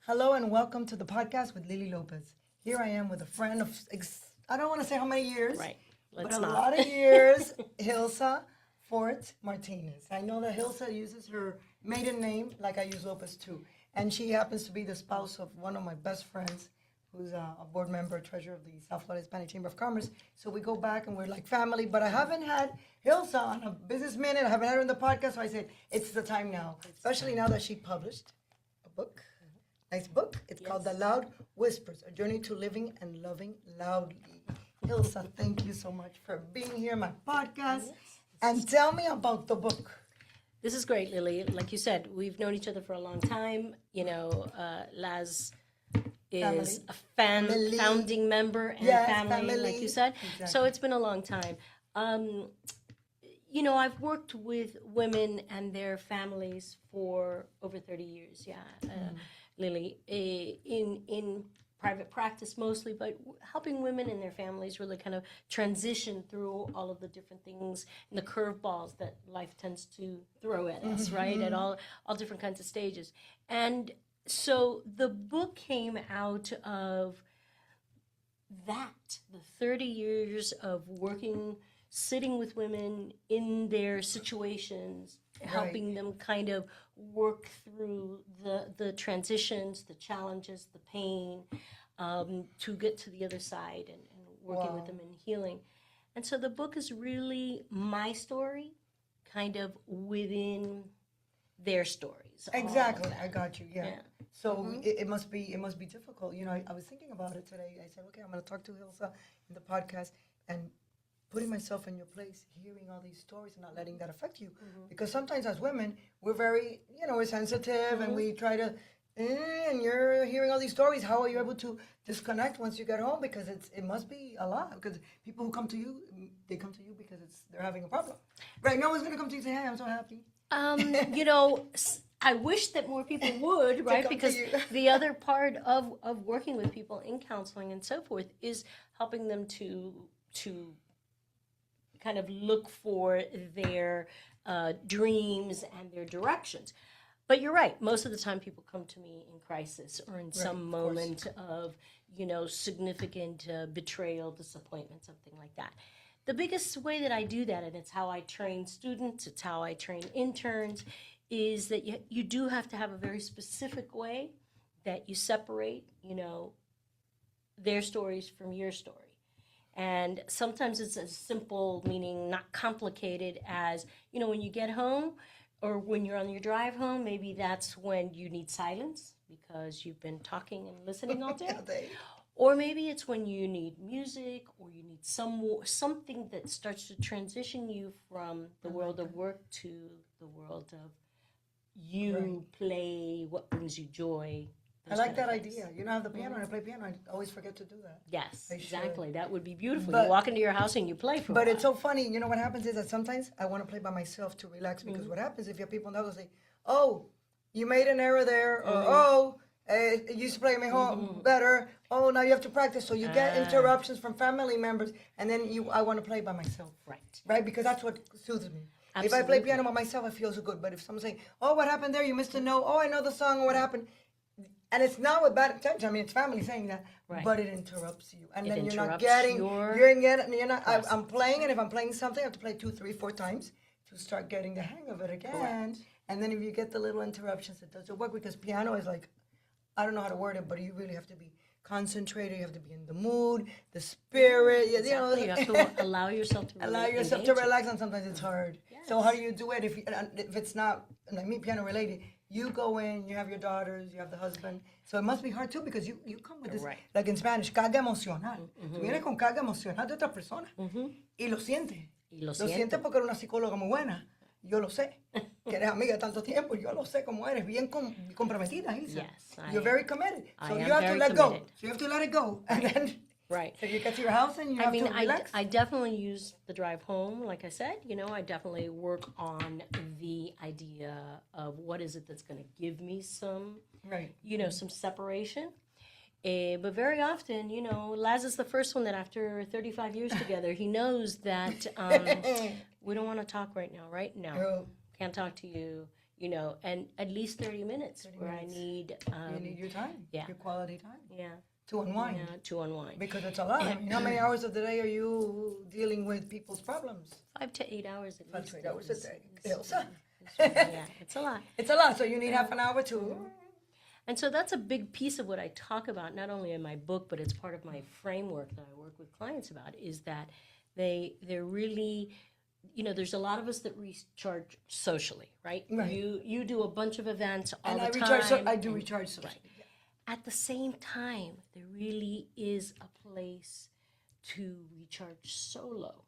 Hello and welcome to the podcast with Lily Lopez. Here I am with a friend of, I don't want to say how many years, Right. but Let's a not. lot of years, Gilza Fort-Martinez. I know that Gilza uses her maiden name like I use Lopez too. And she happens to be the spouse of one of my best friends who's a board member, treasurer of the South Florida Hispanic Chamber of Commerce. So we go back and we're like family, but I haven't had Gilza on a business minute. I haven't had her on the podcast, so I said, it's the time now, especially now that she published a book. Nice book. It's called The Loud Whispers, A Journey to Living and Loving Loudly. Gilza, thank you so much for being here on my podcast. And tell me about the book. This is great, Lily. Like you said, we've known each other for a long time. Laz is a Family. founding member and Yes, family, family. like you said. Exactly. So it's been a long time. I've worked with women and their families for over 30 years, Lily, in private practice mostly, but helping women and their families really kind of transition through all of the different things and the curveballs that life tends to throw at us, right? At all different kinds of stages. And so the book came out of that, the 30 years of working, sitting with women in their situations, helping them kind of work through the transitions, the challenges, the pain, to get to the other side and working with them in healing. And so the book is really my story, kind of within their stories. Exactly, I got you. Yeah. Yeah. So it must be difficult. I was thinking about it today. I said, okay, I'm going to talk to Gilza in the podcast and putting myself in your place, hearing all these stories and not letting that affect you. Because sometimes as women, we're very, we're sensitive and we try to, and you're hearing all these stories. How are you able to disconnect once you get home? Because it must be a lot. Because people who come to you, they come to you because they're having a problem. Right? No one's going to come to you and say, hey, I'm so happy. I wish that more people would, right? Because the other part of working with people in counseling and so forth is helping them to kind of look for their dreams and their directions. But you're right. Most of the time people come to me in crisis or in some moment of, significant betrayal, disappointment, something like that. The biggest way that I do that, and it's how I train students, it's how I train interns, is that you do have to have a very specific way that you separate, their stories from your story. And sometimes it's as simple, meaning not complicated, as, when you get home or when you're on your drive home, maybe that's when you need silence because you've been talking and listening all day. Or maybe it's when you need music or you need something that starts to transition you from the world of work to the world of play, what brings you joy. I like that idea. I have the piano and I play piano. I always forget to do that. Yes, exactly. That would be beautiful. You walk into your house and you play for a while. But it's so funny. What happens is that sometimes I want to play by myself to relax because what happens if you have people in the house say, oh, you made an error there, or it used to play mejor, better. Oh, now you have to practice. So you get interruptions from family members, and then I want to play by myself. Right? Because that's what soothes me. Absolutely. If I play piano by myself, I feel so good. But if someone's saying, oh, what happened there? You missed a note. Oh, I know the song. What happened? And it's not with bad intention. I mean, it's family saying that, but it interrupts you, and then you're not getting. You're not. I'm playing, and if I'm playing something, I have to play 2, 3, 4 times to start getting the hang of it again. Correct. And then if you get the little interruptions, it doesn't work because piano is like, I don't know how to word it, but you really have to be concentrated. You have to be in the mood, the spirit. Exactly. You have to allow yourself to relax, and sometimes it's hard. Yes. So how do you do it if it's not like me, piano related? You go in, you have your daughters, you have the husband. So it must be hard too because you come with this, like in Spanish, carga emocional. Tú vienes con carga emocional de otra persona. Y lo sientes. Lo sientes porque eres una psicóloga muy buena. Yo lo sé. Que eres amiga de tanto tiempo. Yo lo sé cómo eres. Bien comprometida, Gilza. Yes. You're very committed. So you have to let go. So you have to let it go. And then so you get to your house and you have to relax. I definitely use the drive home, like I said. I definitely work on the idea of what is it that's going to give me some, some separation. But very often, Laz is the first one that after 35 years together, he knows that we don't want to talk right now, right? No, can't talk to you. you know, and at least 30 minutes 30 where minutes. I need, You need your time, yeah. your quality time yeah, to unwind. to unwind. Because it's a lot. I mean, how many hours of the day are you dealing with people's problems? 5 to 8 hours at 5 least. to 8 hours a day. Is- Gilza. yeah, it's a lot. It's a lot, so you need half an hour to. And so that's a big piece of what I talk about, not only in my book, but it's part of my framework that I work with clients about, is that they're really, you know, there's a lot of us that recharge socially, right? Right. You do a bunch of events all And the I time. recharge. I do recharge socially. Right. At the same time, there really is a place to recharge solo.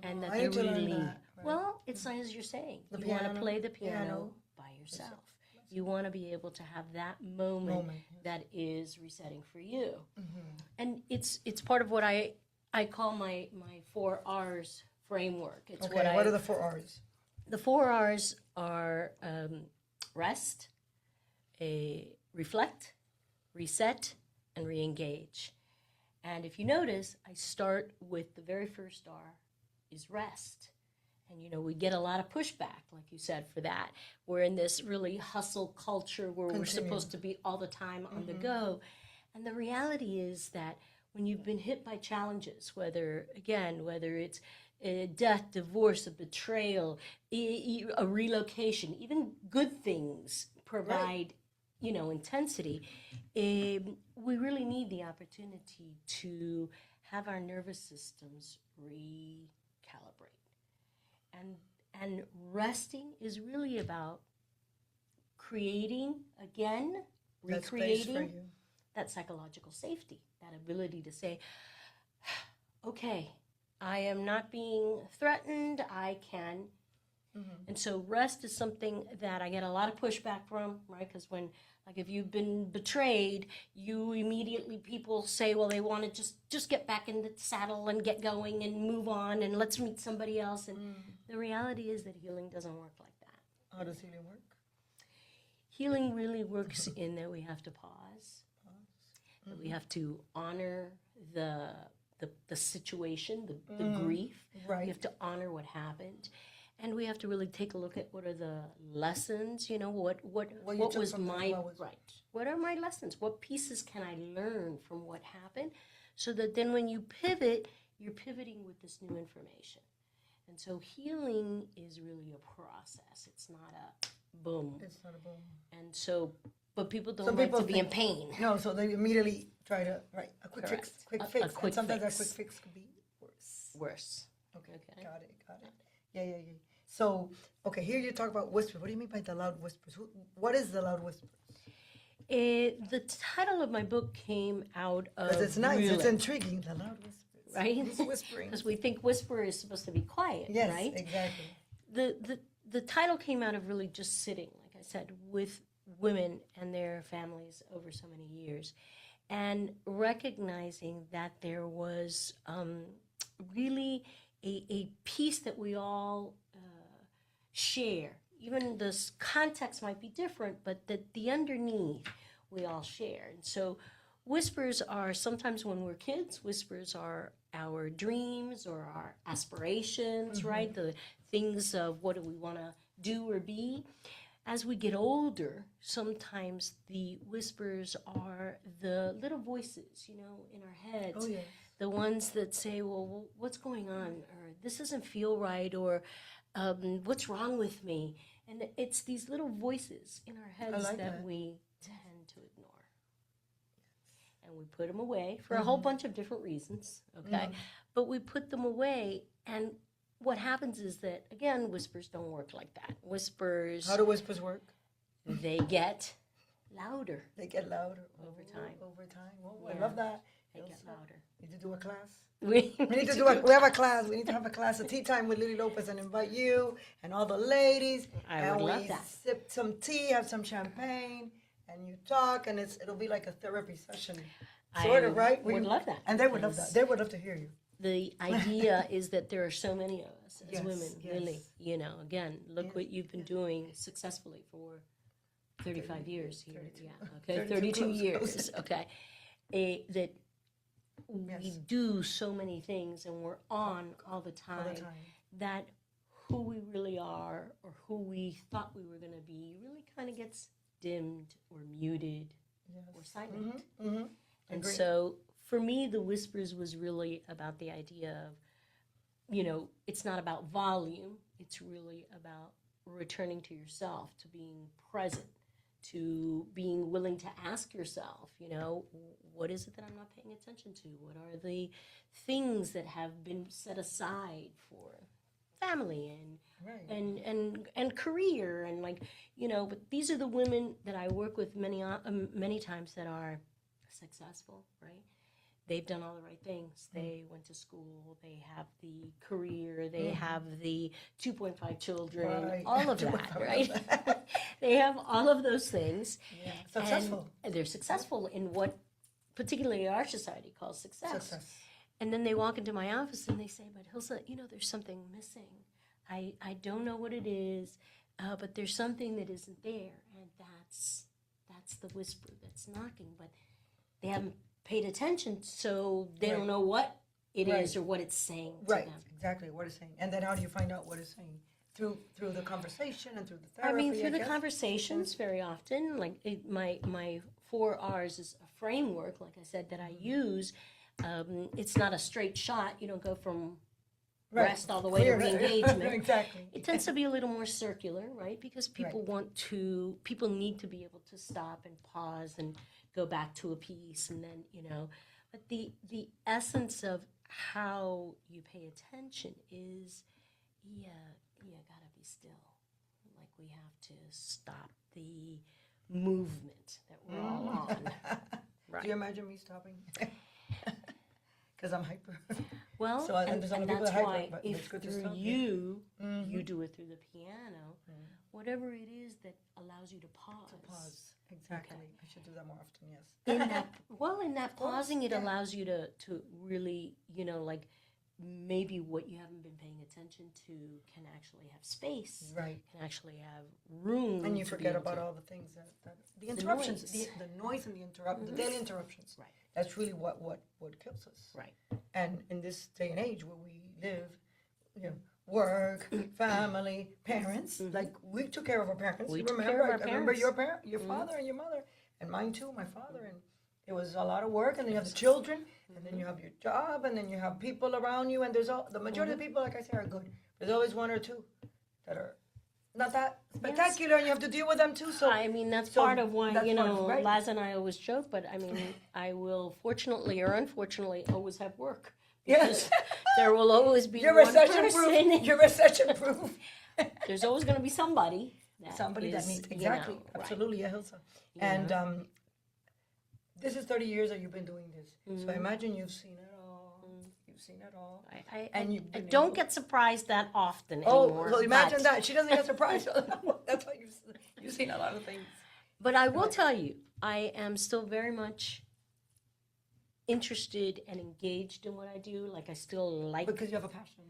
And that I they're need to learn really, that, right. well, it's as you're saying. The You want to piano, play the piano piano. by yourself. You want to be able to have that moment that is resetting for you. And it's part of what I call my 4 R's framework. It's Okay, what are the 4 R's? The 4 R's are rest, reflect, reset, and re-engage. And if you notice, I start with the very first R is rest. And, you know, we get a lot of pushback, like you said, for that. We're in this really hustle culture where we're supposed to be all the time on the go. And the reality is that when you've been hit by challenges, whether it's a death, divorce, a betrayal, a relocation, even good things provide, you know, intensity. We really need the opportunity to have our nervous systems recalibrate. And resting is really about creating, again, recreating that psychological safety, that ability to say, okay, I am not being threatened, I can. And so rest is something that I get a lot of pushback from, right? Because when, like, if you've been betrayed, you immediately, people say, well, they want to just get back in the saddle and get going and move on and let's meet somebody else. And the reality is that healing doesn't work like that. How does healing work? Healing really works in that we have to pause. That we have to honor the situation, the grief. Right. We have to honor what happened. And we have to really take a look at what are the lessons, you know, what was my, what are my lessons? What pieces can I learn from what happened? So that then when you pivot, you're pivoting with this new information. And so healing is really a process. It's not a boom. It's not a boom. And so, but people don't like to be in pain. No, so they immediately try to, a quick fix. A quick sometimes fix. that quick fix could be worse. Okay. Got it. Yeah. So, okay, here you talk about whispers. What do you mean by the loud whispers? What is the loud whispers? The title of my book came out of... Because it's nice, it's intriguing, the loud whispers. Right? It's whispering. Because we think whisper is supposed to be quiet, yes, right? Exactly. The title came out of really just sitting, like I said, with women and their families over so many years, and recognizing that there was really a piece that we all share. Even the context might be different, but that the underneath we all share. And so whispers are sometimes when we're kids, whispers are our dreams or our aspirations, right? The things of what do we want to do or be. As we get older, sometimes the whispers are the little voices, you know, in our heads. Oh, yes. The ones that say, well, what's going on? Or this doesn't feel right, or what's wrong with me? And it's these little voices in our heads that we tend to ignore. And we put them away for a whole bunch of different reasons, okay? But we put them away, and what happens is that, again, whispers don't work like that. Whispers... How do whispers work? They get louder. They get louder. Over time. Oh, I love that. They get louder. Need to do a class? We need to we have a class. We need to have a class, a tea time with Lily Lopez, and invite you and all the ladies. I would love that. Sip some tea, have some champagne, and you talk, and it'll be like a therapy session. Sort of, right? Would love that. And they would love that. They would love to hear you. The idea is that there are so many of us as women, yes. really. You know, again, look what you've been doing successfully for 35 years here. 32. Yeah, okay, 32 years, okay. That we do so many things and we're on all the time. That who we really are or who we thought we were going to be really kind of gets dimmed or muted or silent. And so for me, the Whispers was really about the idea of, it's not about volume. It's really about returning to yourself, to being present, to being willing to ask yourself, what is it that I'm not paying attention to? What are the things that have been set aside for family and career and but these are the women that I work with many times that are successful, right? They've done all the right things. They went to school. They have the career. They have the 2.5 children. All of that, right? They have all of those things. Yeah. Successful. And they're successful in what particularly our society calls success. And then they walk into my office and they say, but Gilza, there's something missing. I don't know what it is, but there's something that isn't there. And that's the whisper that's knocking. But they haven't paid attention, so they don't know what it is or what it's saying to them. Exactly, what it's saying. And then how do you find out what it's saying? Through the conversation and through the therapy, through the conversations very often. Like my 4 R's is a framework, like I said, that I use. It's not a straight shot. You don't go from rest all the way to re-engagement. Exactly. It tends to be a little more circular, right? Because people need to be able to stop and pause and go back to a piece, and then but the essence of how you pay attention is you gotta be still. Like we have to stop the movement that we're all on. Right. Do you imagine me stopping? Because I'm hyper. Well, so and that's why if through you do it through the piano, whatever it is that allows you to pause. Exactly. Okay. I should do that more often, yes. In that pausing, it allows you to really, maybe what you haven't been paying attention to can actually have space. Right. Can actually have room. And you forget about all the things that the interruptions, the noise and the daily interruptions. Right. That's really what kills us. Right. And in this day and age where we live, work, family, parents. Like we took care of our parents. We you took remember? care of our I remember parents. your father and your mother, and mine too, my father. And it was a lot of work. And then you have the children, and then you have your job, and then you have people around you. And there's the majority of the people, like I say, are good. There's always one or two that are not that spectacular, and you have to deal with them too. So that's part of why Laz and I always joke. But I will fortunately or unfortunately always have work. Because there will always be one person. You're recession-proof. There's always going to be somebody that needs exactly, absolutely, Gilza. And this is 30 years that you've been doing this. So I imagine you've seen it all. You've seen it all. I don't get surprised that often anymore. Oh, so imagine that. She doesn't get surprised. That's why you've seen a lot of things. But I will tell you, I am still very much interested and engaged in what I do. Like I still like because you have a passion.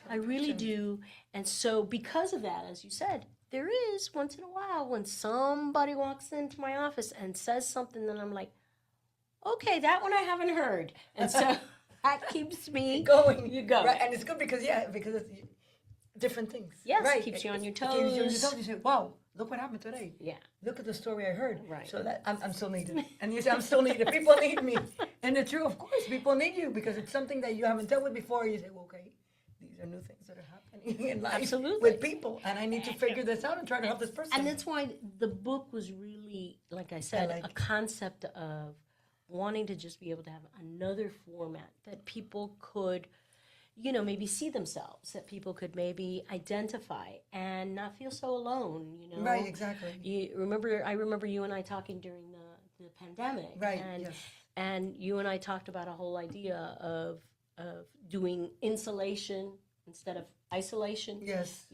I really do. And so because of that, as you said, there is once in a while when somebody walks into my office and says something that I'm like, okay, that one I haven't heard. And so that keeps me going. You go. Right. And it's good because it's different things. Yes, right. It keeps you on your toes. Keeps you on your toes. You say, wow, look what happened today. Yeah. Look at the story I heard. Right. So that I'm still needed. And you say, I'm still needed. People need me. And it's true, of course, people need you because it's something that you haven't dealt with before. You say, well, okay, these are new things that are happening in life Absolutely. with people. And I need to figure this out and try to help this person. And that's why the book was really, like I said, a concept of wanting to just be able to have another format that people could, maybe see themselves, that people could maybe identify and not feel so alone, Right, exactly. I remember you and I talking during the pandemic. Right, and, yes. And you and I talked about a whole idea of doing insulation instead of isolation. Yes.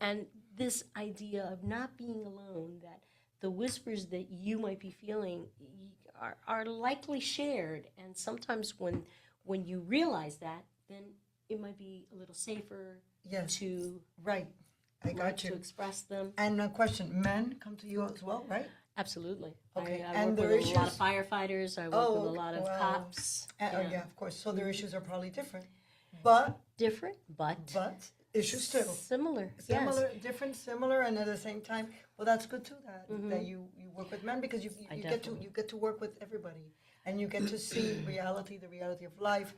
And this idea of not being alone, that the whispers that you might be feeling are likely shared. And sometimes when you realize that, then it might be a little safer to right. I got you. To express them. And a question, men come to you as well, right? Absolutely. Okay. I work with a lot of firefighters. I work with a lot of cops. Yeah, of course. So their issues are probably different. But issues too. Similar, Similar, yes. different, similar, and at the same time, well, that's good too. That you work with men because you get to work with everybody, and you get to see the reality of life,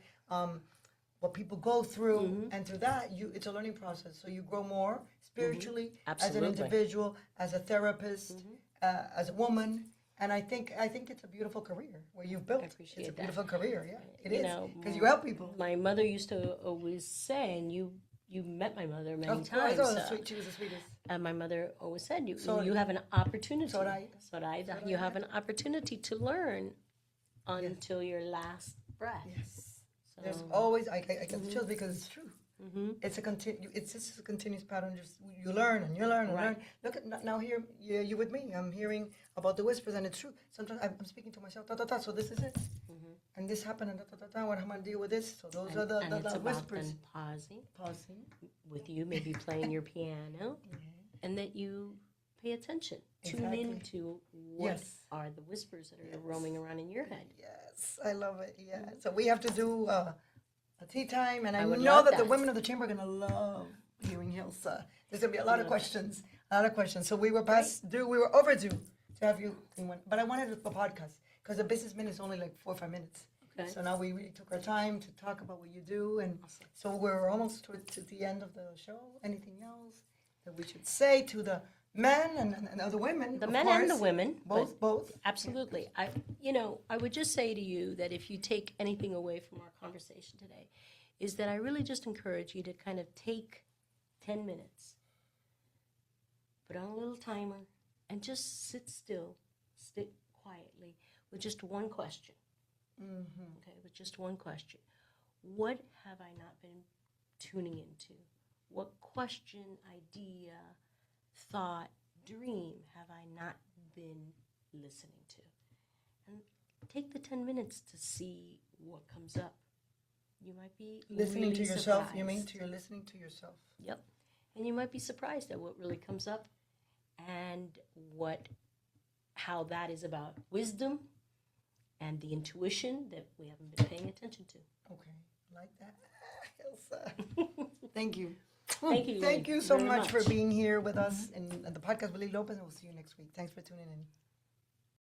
what people go through, and through that, it's a learning process. So you grow more spiritually as an individual, as a therapist, as a woman. And I think it's a beautiful career where you've built. It's a beautiful career, yeah. It is because you help people. My mother used to always say, and you met my mother many Of times. course, she was the sweetest. And my mother always said, you have an opportunity. Zoraida. You have an opportunity to learn until your last breath. Yes. So, There's always I get the chills because it's true. It's just a continuous pattern. Just you learn and you learn and learn. Look at now here you with me. I'm hearing about the whispers and it's true. Sometimes I'm speaking to myself. So this is it. And this happened and what am I gonna deal with this? So those are the whispers. And pausing with you, maybe playing your piano, and that you pay attention. Tune into what are the whispers that are roaming around in your head. Yes, I love it. Yeah. So we have to do a tea time, and I would know love that that. the women of the chamber are gonna love hearing Gilza. There's gonna be a lot of questions. So we were overdue to have you in one, but I wanted a podcast because a business minute is only like 4 or 5 minutes. Okay. So now we really took our time to talk about what you do, and so we're almost to the end of the show. Anything else that we should say to the men and other women? The men and the women. Both. Absolutely. I would just say to you that if you take anything away from our conversation today, is that I really just encourage you to kind of take 10 minutes, put on a little timer, and just sit still, sit quietly with just one question. Okay, with just one question. What have I not been tuning into? What question, idea, thought, dream have I not been listening to? And take the 10 minutes to see what comes up. You might be Listening really to yourself, surprised. you mean you're listening to yourself. Yep. And you might be surprised at what really comes up and how that is about wisdom and the intuition that we haven't been paying attention to. Okay, like that. Gilza. Thank you. Thank you. Thank you so very much for being here with us in the podcast with Lily Lopez, and we'll see you next week. Thanks for tuning in.